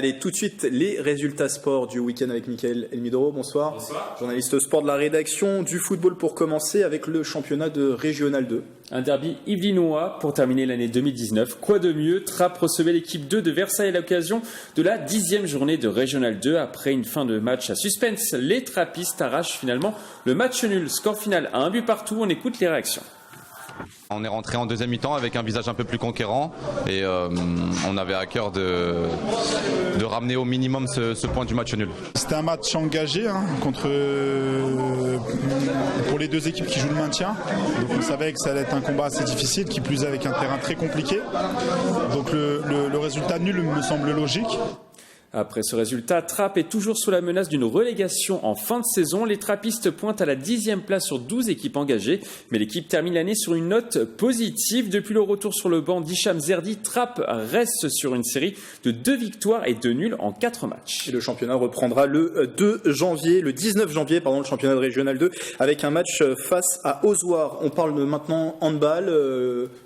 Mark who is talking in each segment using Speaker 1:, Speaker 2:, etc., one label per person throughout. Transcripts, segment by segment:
Speaker 1: Allez, tout de suite, les résultats sport du week-end avec Mickaël Elmidoro. Bonsoir.
Speaker 2: Bonsoir.
Speaker 1: Journaliste sport de la rédaction du football pour commencer avec le championnat de Régional 2.
Speaker 2: Un derby yvelinois pour terminer l'année 2019. Quoi de mieux? Trappes recevait l'équipe 2 de Versailles à l'occasion de la 10e journée de Régional 2. Après une fin de match à suspense, les trappistes arrachent finalement le match nul. Score final à 1 but partout. On écoute les réactions.
Speaker 3: On est rentré en deuxième mi-temps avec un visage un peu plus conquérant et on avait à cœur de ramener au minimum ce point du match nul.
Speaker 4: C'était un match engagé pour les deux équipes qui jouent le maintien. Donc on savait que ça allait être un combat assez difficile, qui plus est avec un terrain très compliqué. Donc le résultat nul me semble logique.
Speaker 2: Après ce résultat, Trappes est toujours sous la menace d'une relégation en fin de saison. Les trappistes pointent à la 10e place sur 12 équipes engagées. Mais l'équipe termine l'année sur une note positive. Depuis le retour sur le banc d'Hicham Zerdi, Trappes reste sur une série de 2 victoires et 2 nuls en 4 matchs.
Speaker 1: Et le championnat reprendra le 19 janvier, le championnat de Régional 2, avec un match face à Ozoir. On parle maintenant handball,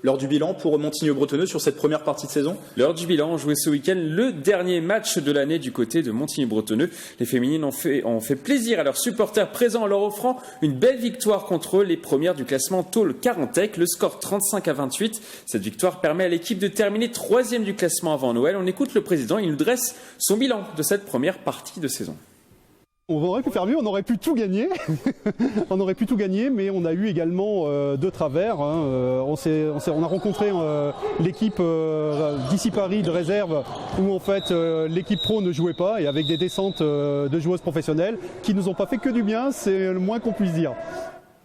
Speaker 1: l'heure du bilan pour Montigny-Bretonneux sur cette première partie de saison.
Speaker 2: L'heure du bilan, joué ce week-end, le dernier match de l'année du côté de Montigny-Bretonneux. Les féminines ont fait plaisir à leurs supporters présents en leur offrant une belle victoire contre les premières du classement Tôle-Carantec. Le score 35-28. Cette victoire permet à l'équipe de terminer 3e du classement avant Noël. On écoute le président, il nous dresse son bilan de cette première partie de saison.
Speaker 5: On aurait pu faire mieux, on aurait pu tout gagner. On aurait pu tout gagner, mais on a eu également deux travers. On a rencontré l'équipe d'ici Paris de réserve, où en fait l'équipe pro ne jouait pas, et avec des descentes de joueuses professionnelles qui nous ont pas fait que du bien, c'est le moins qu'on puisse dire.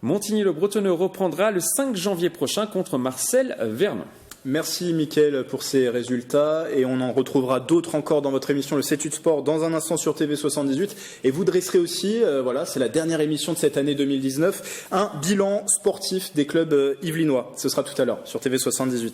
Speaker 2: Montigny-le-Bretonneux reprendra le 5 janvier prochain contre Marcel Vernon.
Speaker 1: Merci Mickaël pour ces résultats et on en retrouvera d'autres encore dans votre émission le 7-8 Sport dans un instant sur TV78 et vous dresserez aussi, c'est la dernière émission de cette année 2019, un bilan sportif des clubs yvelinois. Ce sera tout à l'heure sur TV78.